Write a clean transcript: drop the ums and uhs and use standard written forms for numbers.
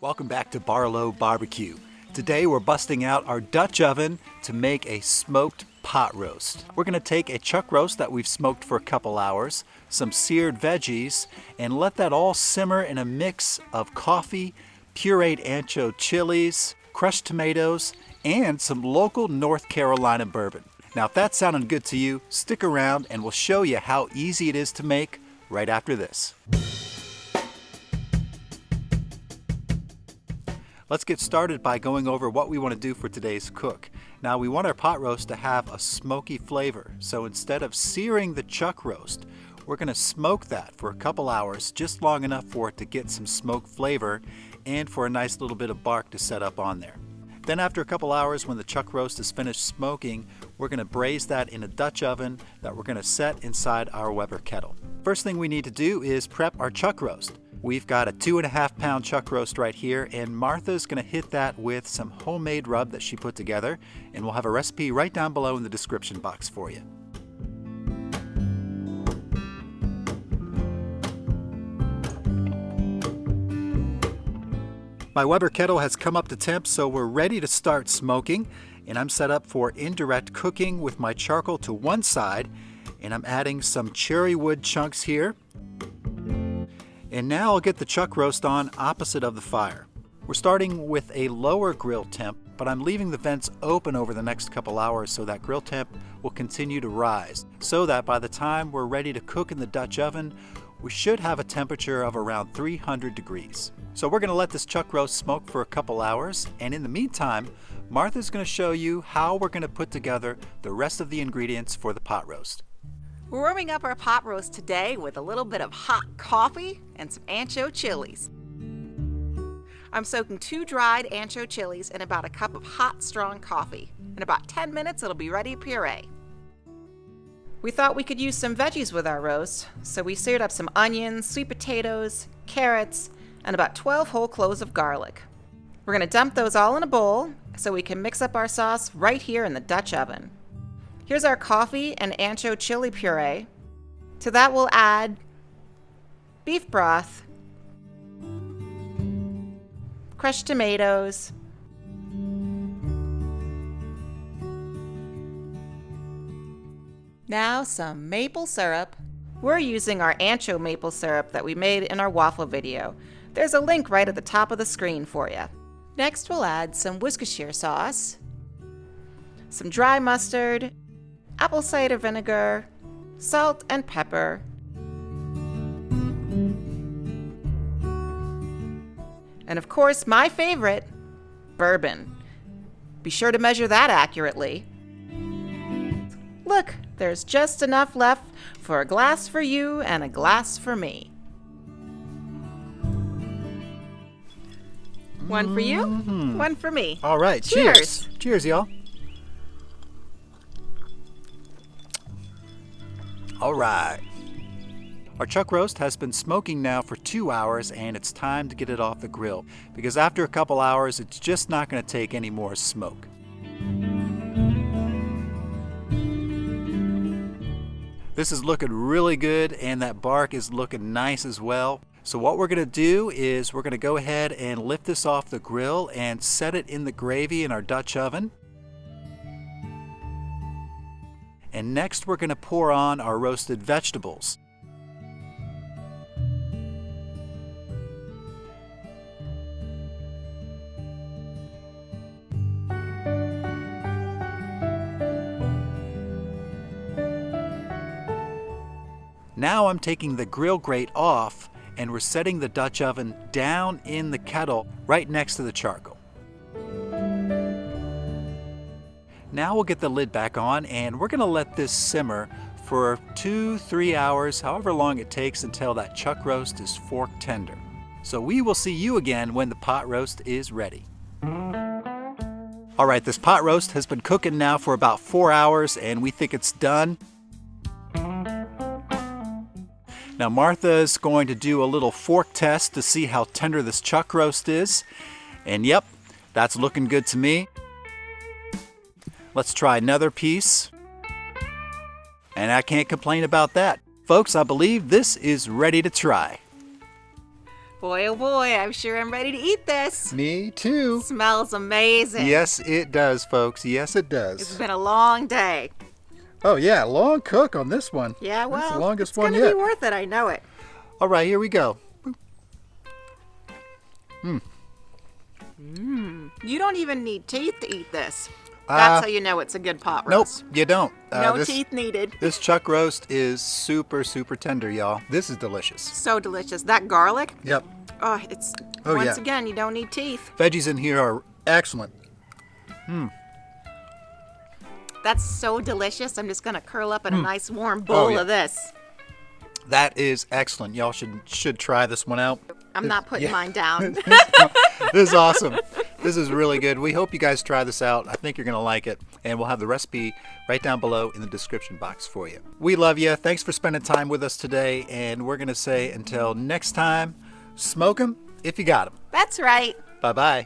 Welcome back to Barlow BBQ. Today we're busting out our Dutch oven to make a smoked pot roast. We're going to take a chuck roast that we've smoked for a couple hours, some seared veggies, and let that all simmer in a mix of coffee, pureed ancho chilies, crushed tomatoes, and some local North Carolina bourbon. Now if that's sounding good to you, stick around and we'll show you how easy it is to make right after this. Let's get started by going over what we want to do for today's cook. Now we want our pot roast to have a smoky flavor. So instead of searing the chuck roast, we're going to smoke that for a couple hours, just long enough for it to get some smoke flavor and for a nice little bit of bark to set up on there. Then after a couple hours, when the chuck roast is finished smoking, we're going to braise that in a Dutch oven that we're going to set inside our Weber kettle. First thing we need to do is prep our chuck roast. We've got a 2.5 pound chuck roast right here, and Martha's going to hit that with some homemade rub that she put together, and we'll have a recipe right down below in the description box for you. My Weber kettle has come up to temp, so we're ready to start smoking, and I'm set up for indirect cooking with my charcoal to one side, and I'm adding some cherry wood chunks here. And now I'll get the chuck roast on opposite of the fire. We're starting with a lower grill temp, but I'm leaving the vents open over the next couple hours so that grill temp will continue to rise, so that by the time we're ready to cook in the Dutch oven, we should have a temperature of around 300 degrees. So we're going to let this chuck roast smoke for a couple hours, and in the meantime, Martha's going to show you how we're going to put together the rest of the ingredients for the pot roast. We're warming up our pot roast today with a little bit of hot coffee and some ancho chilies. I'm soaking 2 dried ancho chilies in about a cup of hot, strong coffee. In about 10 minutes, it'll be ready to puree. We thought we could use some veggies with our roast, so we seared up some onions, sweet potatoes, carrots, and about 12 whole cloves of garlic. We're going to dump those all in a bowl so we can mix up our sauce right here in the Dutch oven. Here's our coffee and ancho chili puree. To that we'll add beef broth, crushed tomatoes, now some maple syrup. We're using our ancho maple syrup that we made in our waffle video. There's a link right at the top of the screen for you. Next we'll add some Worcestershire sauce, some dry mustard, apple cider vinegar, salt and pepper, and of course my favorite, bourbon. Be sure to measure that accurately. Look, there's just enough left for a glass for you and a glass for me. One for you, one for me. All right, cheers. Cheers, y'all. All right. Our chuck roast has been smoking now for 2 hours, and it's time to get it off the grill, because after a couple hours, it's just not going to take any more smoke. This is looking really good, and that bark is looking nice as well. So what we're going to do is we're going to go ahead and lift this off the grill and set it in the gravy in our Dutch oven. And next we're going to pour on our roasted vegetables. Now I'm taking the grill grate off, and we're setting the Dutch oven down in the kettle right next to the charcoal. Now we'll get the lid back on, and we're going to let this simmer for 2-3 hours, however long it takes until that chuck roast is fork tender. So we will see you again when the pot roast is ready. All right, this pot roast has been cooking now for about 4 hours, and we think it's done. Now Martha's going to do a little fork test to see how tender this chuck roast is. And yep, that's looking good to me. Let's try another piece. And I can't complain about that. Folks, I believe this is ready to try. Boy, oh boy, I'm sure I'm ready to eat this. Me too. Smells amazing. Yes, it does, folks. Yes, it does. It's been a long day. Oh, yeah, long cook on this one. Yeah, well, that's the longest it's one going to yet. be worth it. I know it. All right, here we go. You don't even need teeth to eat this. That's how you know it's a good pot roast. Nope, you don't. No teeth needed. This chuck roast is super, super tender, y'all. This is delicious. So delicious. That garlic. Yep. Oh, it's Oh, once yeah. again, you don't need teeth. Veggies in here are excellent. That's so delicious. I'm just gonna curl up in a nice warm bowl yeah. of this. That is excellent. Y'all should try this one out. I'm not putting mine down. This is awesome. This is really good. We hope you guys try this out. I think you're going to like it. And we'll have the recipe right down below in the description box for you. We love you. Thanks for spending time with us today. And we're going to say until next time, smoke 'em if you got 'em. That's right. Bye-bye.